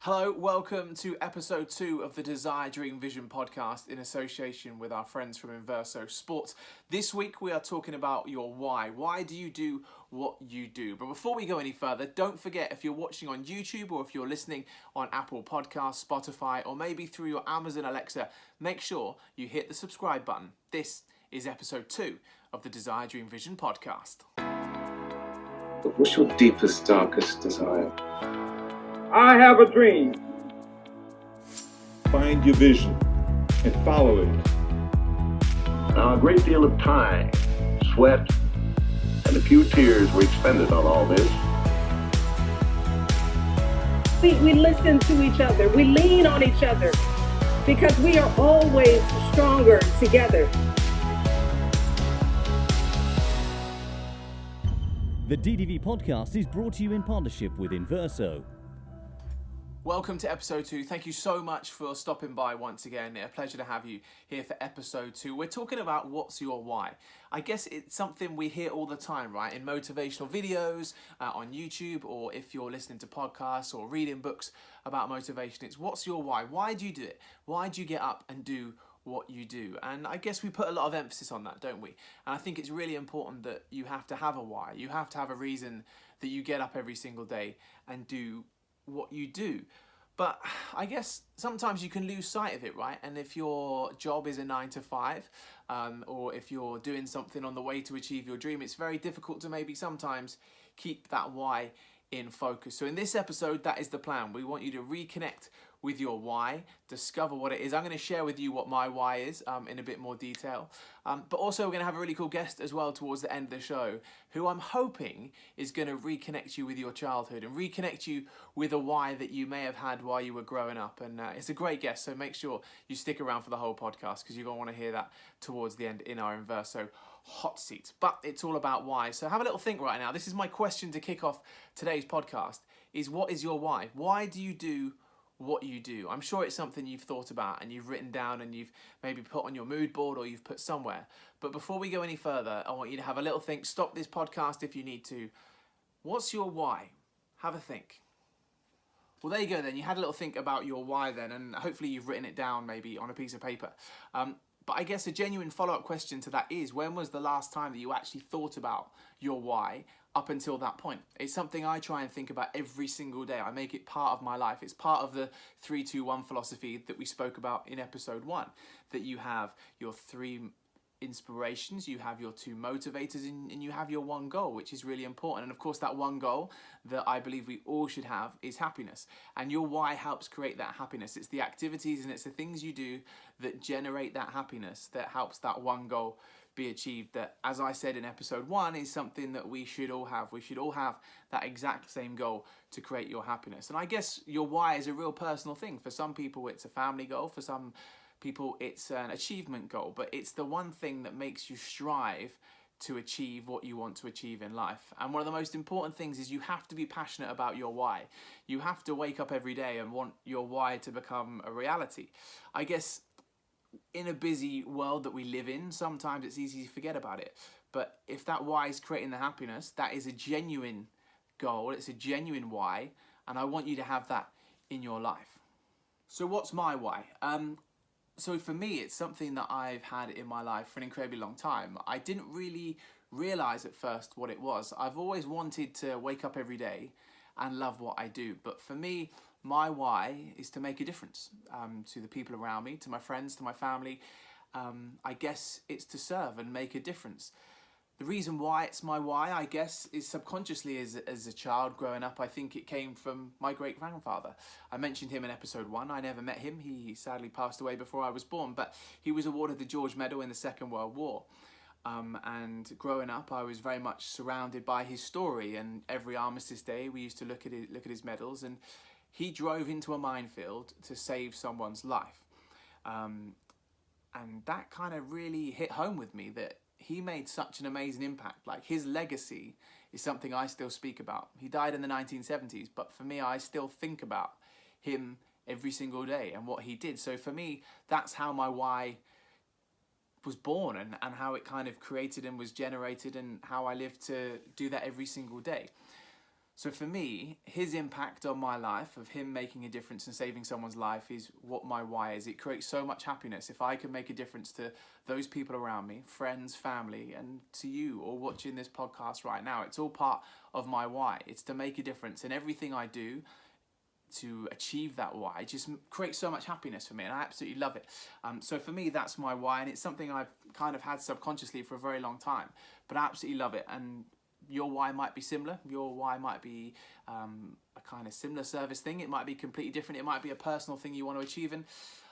Hello, welcome to episode 2 of the Desire Dream Vision podcast in association with our friends from Inverso Sports. This week we are talking about your why. Why do you do what you do? But before we go any further, don't forget, if you're watching on YouTube or if you're listening on Apple Podcasts, Spotify, or maybe through your Amazon Alexa, make sure you hit the subscribe button. This is episode 2 of the Desire Dream Vision podcast. But what's your deepest, darkest desire? I have a dream. Find your vision and follow it. Now, a great deal of time, sweat, and a few tears were expended on all this. We listen to each other. We lean on each other because we are always stronger together. The DDV Podcast is brought to you in partnership with Inverso. Welcome to episode 2. Thank you so much for stopping by once again. A pleasure to have you here for episode 2. We're talking about what's your why. I guess it's something we hear all the time, right? In motivational videos, on YouTube, or if you're listening to podcasts or reading books about motivation. It's what's your why? Why do you do it? Why do you get up and do what you do? And I guess we put a lot of emphasis on that, don't we? And I think it's really important that you have to have a why. You have to have a reason that you get up every single day and do what you do. But I guess sometimes you can lose sight of it, right? And if your job is a 9 to 5, or if you're doing something on the way to achieve your dream, it's very difficult to maybe sometimes keep that why in focus. So in this episode, that is the plan. We want you to reconnect with your why, discover what it is. I'm going to share with you what my why is in a bit more detail. But also we're going to have a really cool guest as well towards the end of the show, who I'm hoping is going to reconnect you with your childhood and reconnect you with a why that you may have had while you were growing up. And it's a great guest, so make sure you stick around for the whole podcast because you're going to want to hear that towards the end in our Inverso Hot Seat. But it's all about why. So have a little think right now. This is my question to kick off today's podcast, is what is your why? Why do you do what you do? I'm sure it's something you've thought about and you've written down and you've maybe put on your mood board or you've put somewhere. But before we go any further, I want you to have a little think. Stop this podcast if you need to. What's your why? Have a think. Well, there you go then. You had a little think about your why then, and hopefully you've written it down maybe on a piece of paper. But I guess a genuine follow-up question to that is, when was the last time that you actually thought about your why up until that point? It's something I try and think about every single day. I make it part of my life. It's part of the 3-2-1 philosophy that we spoke about in episode 1, that you have your 3 inspirations, you have your 2 motivators, and you have your 1 goal, which is really important. And of course, that 1 goal that I believe we all should have is happiness. And your why helps create that happiness. It's the activities and it's the things you do that generate that happiness that helps that 1 goal be achieved. That, as I said in episode 1, is something that we should all have. We should all have that exact same goal to create your happiness. And I guess your why is a real personal thing. For some people, it's a family goal. For some people, it's an achievement goal, but it's the one thing that makes you strive to achieve what you want to achieve in life. And one of the most important things is you have to be passionate about your why. You have to wake up every day and want your why to become a reality. I guess in a busy world that we live in, sometimes it's easy to forget about it. But if that why is creating the happiness, that is a genuine goal, it's a genuine why, and I want you to have that in your life. So what's my why? So for me, it's something that I've had in my life for an incredibly long time. I didn't really realize at first what it was. I've always wanted to wake up every day and love what I do. But for me, my why is to make a difference to the people around me, to my friends, to my family. I guess it's to serve and make a difference. The reason why it's my why, I guess, is subconsciously as a child growing up. I think it came from my great-grandfather. I mentioned him in episode 1. I never met him. He sadly passed away before I was born, but he was awarded the George Medal in the Second World War. And growing up, I was very much surrounded by his story, and every Armistice Day we used to look at his medals, and he drove into a minefield to save someone's life. And that kind of really hit home with me, that he made such an amazing impact. Like, his legacy is something I still speak about. He died in the 1970s, but for me, I still think about him every single day and what he did. So for me, that's how my why was born, and how it kind of created and was generated, and how I live to do that every single day. So for me, his impact on my life, of him making a difference and saving someone's life, is what my why is. It creates so much happiness. If I can make a difference to those people around me, friends, family, and to you or watching this podcast right now, it's all part of my why. It's to make a difference, and everything I do to achieve that why just creates so much happiness for me, and I absolutely love it. So for me, that's my why, and it's something I've kind of had subconsciously for a very long time, but I absolutely love it. And your why might be similar. Your why might be a kind of similar service thing. It might be completely different. It might be a personal thing you want to achieve. And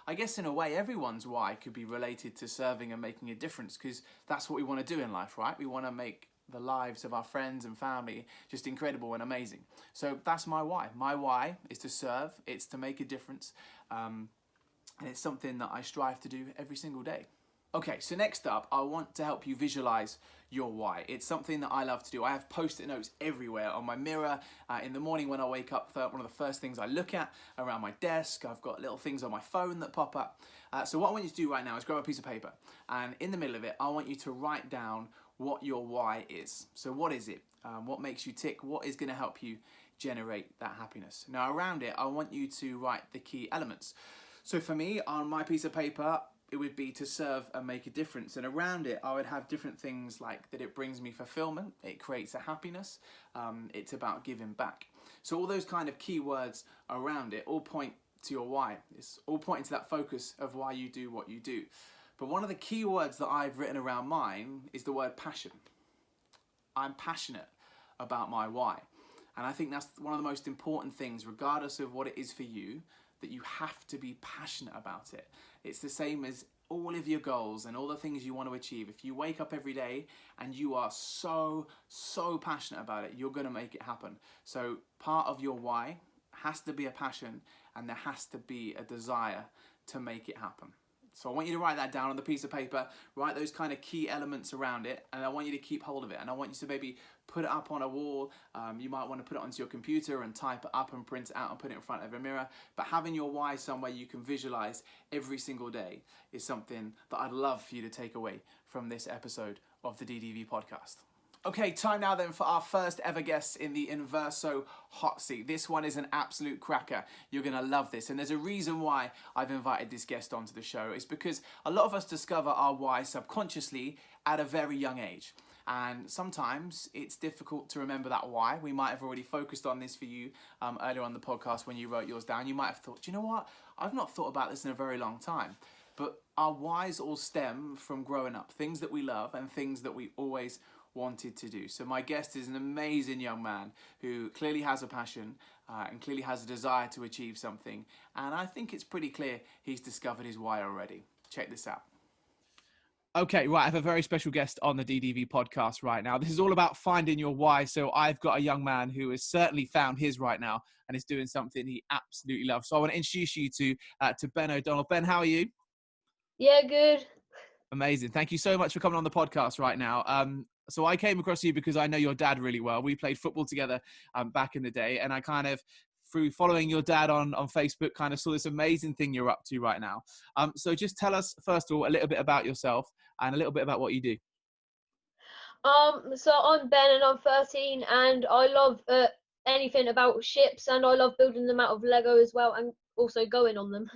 I guess in a way, everyone's why could be related to serving and making a difference, because that's what we want to do in life, right? We want to make the lives of our friends and family just incredible and amazing. So that's my why. My why is to serve. It's to make a difference. And it's something that I strive to do every single day. Okay, so next up, I want to help you visualize your why. It's something that I love to do. I have post-it notes everywhere on my mirror. In the morning when I wake up, one of the first things I look at around my desk. I've got little things on my phone that pop up. So what I want you to do right now is grab a piece of paper, and in the middle of it, I want you to write down what your why is. So what is it? What makes you tick? What is going to help you generate that happiness? Now around it, I want you to write the key elements. So for me, on my piece of paper, it would be to serve and make a difference. And around it, I would have different things like that it brings me fulfillment, it creates a happiness, it's about giving back. So all those kind of key words around it all point to your why. It's all pointing to that focus of why you do what you do. But one of the key words that I've written around mine is the word passion. I'm passionate about my why. And I think that's one of the most important things, regardless of what it is for you, that you have to be passionate about it. It's the same as all of your goals and all the things you want to achieve. If you wake up every day and you are so passionate about it, you're going to make it happen. So part of your why has to be a passion, and there has to be a desire to make it happen. So I want you to write that down on the piece of paper, write those kind of key elements around it, and I want you to keep hold of it. And I want you to maybe put it up on a wall. You might want to put it onto your computer and type it up and print it out and put it in front of a mirror. But having your why somewhere you can visualize every single day is something that I'd love for you to take away from this episode of the DDV Podcast. Okay, time now then for our first ever guest in the Inverso Hot Seat. This one is an absolute cracker. You're going to love this. And there's a reason why I've invited this guest onto the show. It's because a lot of us discover our why subconsciously at a very young age. And sometimes it's difficult to remember that why. We might have already focused on this for you earlier on the podcast when you wrote yours down. You might have thought, do you know what? I've not thought about this in a very long time. But our whys all stem from growing up. Things that we love and things that we always wanted to do. So my guest is an amazing young man who clearly has a passion and clearly has a desire to achieve something. And I think it's pretty clear he's discovered his why already. Check this out. Okay, right. I have a very special guest on the DDV podcast right now. This is all about finding your why. So I've got a young man who has certainly found his right now and is doing something he absolutely loves. So I want to introduce you to Ben O'Donnell. Ben, how are you? Yeah, good. Amazing. Thank you so much for coming on the podcast right now. So I came across you because I know your dad really well. We played football together back in the day, and I kind of, through following your dad on Facebook, kind of saw this amazing thing you're up to right now. So just tell us, first of all, a little bit about yourself and a little bit about what you do. So I'm Ben and I'm 13, and I love anything about ships, and I love building them out of Lego as well, and also going on them.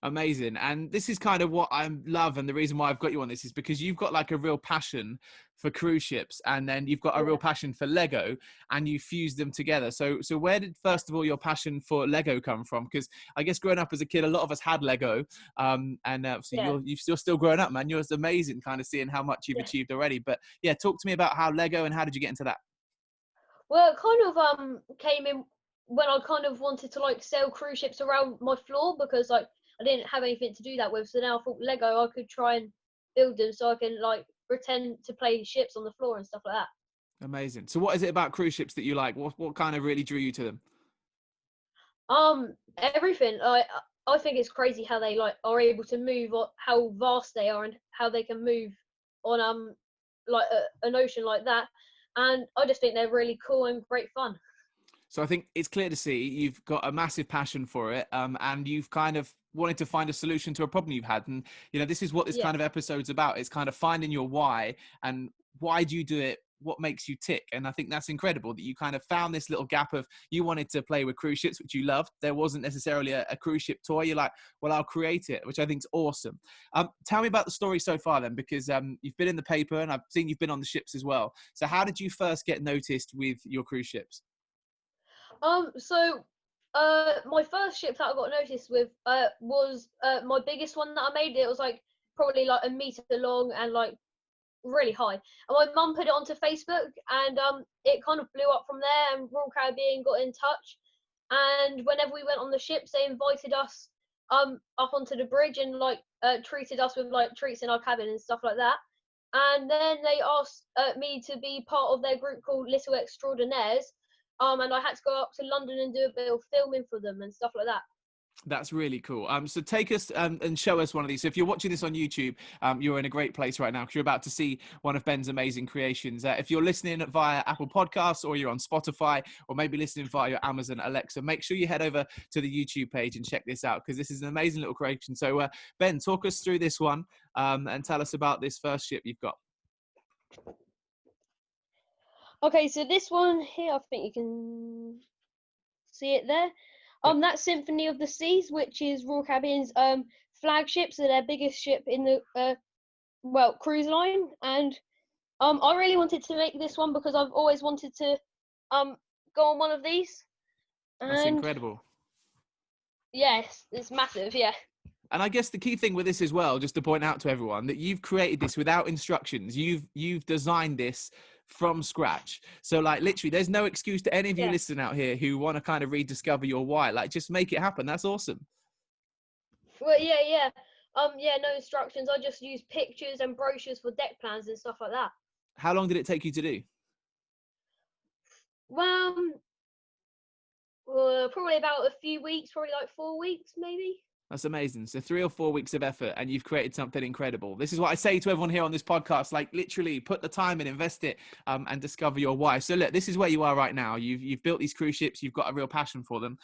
Amazing. And this is kind of what I love, and the reason why I've got you on this is because you've got like a real passion for cruise ships, and then you've got a real passion for Lego, and you fuse them together. So where did, first of all, your passion for Lego come from? Because I guess growing up as a kid, a lot of us had Lego, you're still growing up, man. You're amazing kind of seeing how much you've achieved already. But yeah, talk to me about how Lego, and how did you get into that? Well, it kind of came in when I kind of wanted to like sell cruise ships around my floor, because like I didn't have anything to do that with. So now I thought Lego, I could try and build them so I can like pretend to play ships on the floor and stuff like that. Amazing. So what is it about cruise ships that you like? What kind of really drew you to them? Everything. I think it's crazy how they like are able to move, or how vast they are, and how they can move on like an ocean like that. And I just think they're really cool and great fun. So I think it's clear to see you've got a massive passion for it, and you've kind of wanted to find a solution to a problem you've had. And, you know, this is what this kind of episode's about. It's kind of finding your why, and why do you do it? what makes you tick. And I think that's incredible that you kind of found this little gap of you wanted to play with cruise ships, which you loved. There wasn't necessarily a cruise ship toy. You're like, well, I'll create it, which I think is awesome. Tell me about the story so far then, because you've been in the paper and I've seen you've been on the ships as well. So how did you first get noticed with your cruise ships? My first ship that I got noticed with was my biggest one that I made. It was like probably like a meter long and like really high. And my mum put it onto Facebook, and it kind of blew up from there. And Royal Caribbean got in touch, and whenever we went on the ships, they invited us up onto the bridge and like treated us with like treats in our cabin and stuff like that. And then they asked me to be part of their group called Little Extraordinaires. And I had to go up to London and do a bit of filming for them and stuff like that. That's really cool. So take us and show us one of these. So if you're watching this on YouTube, you're in a great place right now because you're about to see one of Ben's amazing creations. If you're listening via Apple Podcasts or you're on Spotify or maybe listening via your Amazon Alexa, make sure you head over to the YouTube page and check this out because this is an amazing little creation. So Ben, talk us through this one and tell us about this first ship you've got. Okay, so this one here, I think you can see it there. That's Symphony of the Seas, which is Royal Caribbean's flagship, so their biggest ship in the cruise line. And I really wanted to make this one because I've always wanted to go on one of these. And that's incredible. Yes, it's massive, yeah. And I guess the key thing with this as well, just to point out to everyone, that you've created this without instructions. You've designed this from scratch. So like literally there's no excuse to any of you listening out here who want to kind of rediscover your why. Like just make it happen. That's awesome. Well, yeah. No instructions. I just use pictures and brochures for deck plans and stuff like that. How long did it take you to do? Well, probably about a few weeks, probably like 4 weeks maybe. That's amazing. So 3 or 4 weeks of effort and you've created something incredible. This is what I say to everyone here on this podcast, like literally put the time in, invest it and discover your why. So look, this is where you are right now. You've built these cruise ships. You've got a real passion for them.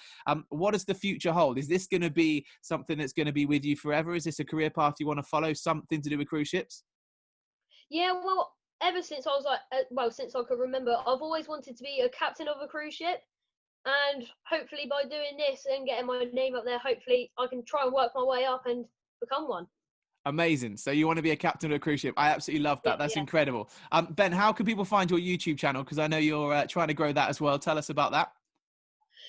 What does the future hold? Is this going to be something that's going to be with you forever? Is this a career path you want to follow, something to do with cruise ships? Yeah, well, ever since I was like, since I could remember, I've always wanted to be a captain of a cruise ship. And hopefully by doing this and getting my name up there, hopefully I can try and work my way up and become one. Amazing. So you want to be a captain of a cruise ship. I absolutely love that. That's incredible. Ben, how can people find your YouTube channel? Because I know you're trying to grow that as well. Tell us about that.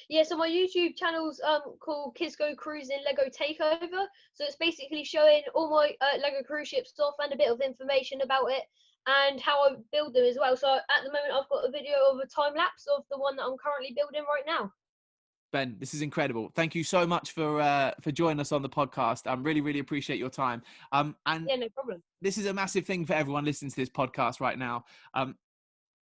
Yeah, so my YouTube channel's called Kids Go Cruising Lego Takeover. So it's basically showing all my Lego cruise ship stuff and a bit of information about it and how I build them as well. So at the moment, I've got a video of a time lapse of the one that I'm currently building right now. Ben, this is incredible. Thank you so much for joining us on the podcast. I really, really appreciate your time. And yeah, no problem. This is a massive thing for everyone listening to this podcast right now.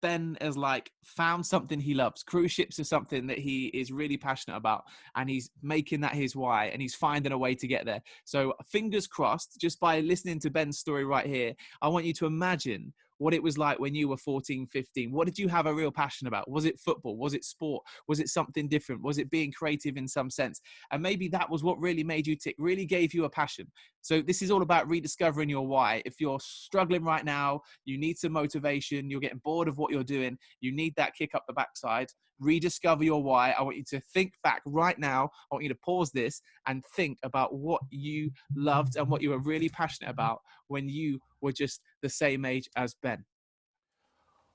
Ben has like found something he loves. Cruise ships are something that he is really passionate about and he's making that his why and he's finding a way to get there. So fingers crossed, just by listening to Ben's story right here, I want you to imagine what it was like when you were 14, 15. What did you have a real passion about? Was it football? Was it sport? Was it something different? Was it being creative in some sense? And maybe that was what really made you tick, really gave you a passion. So this is all about rediscovering your why. If you're struggling right now, you need some motivation, you're getting bored of what you're doing, you need that kick up the backside, rediscover your why. I want you to think back right now. I want you to pause this and think about what you loved and what you were really passionate about when you were just the same age as Ben.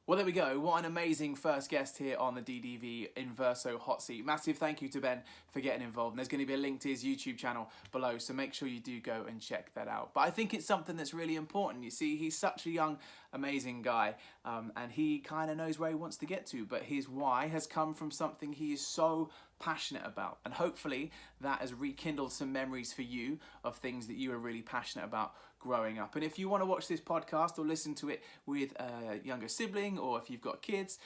Well, there we go. What an amazing first guest here on the DDV Inverso Hot Seat. Massive thank you to Ben for getting involved. And there's going to be a link to his YouTube channel below, so make sure you do go and check that out. But I think it's something that's really important. You see, he's such a young, amazing guy, and he kind of knows where he wants to get to, but his why has come from something he is so passionate about. And hopefully that has rekindled some memories for you of things that you were really passionate about growing up. And if you want to watch this podcast or listen to it with a younger sibling, or if you've got kids,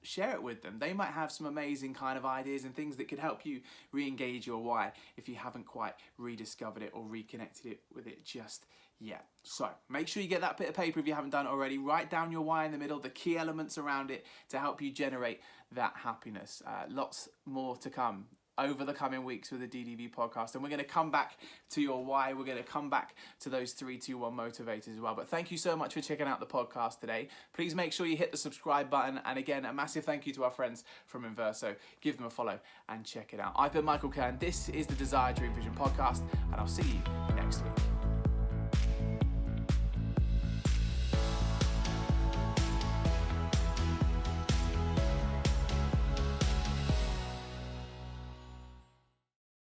share it with them. They might have some amazing kind of ideas and things that could help you re-engage your why if you haven't quite rediscovered it or reconnected it with it just yet. So make sure you get that bit of paper if you haven't done it already. Write down your why in the middle, the key elements around it to help you generate that happiness. Lots more to come over the coming weeks with the DDV podcast, and we're going to come back to your why. We're going to come back to those 3, 2, 1 motivators as well. But thank you so much for checking out the podcast today. Please make sure you hit the subscribe button, and again, a massive thank you to our friends from Inverso. Give them a follow and check it out. I've been Michael Kern. This is the Desire Dream Vision podcast, and I'll see you next week.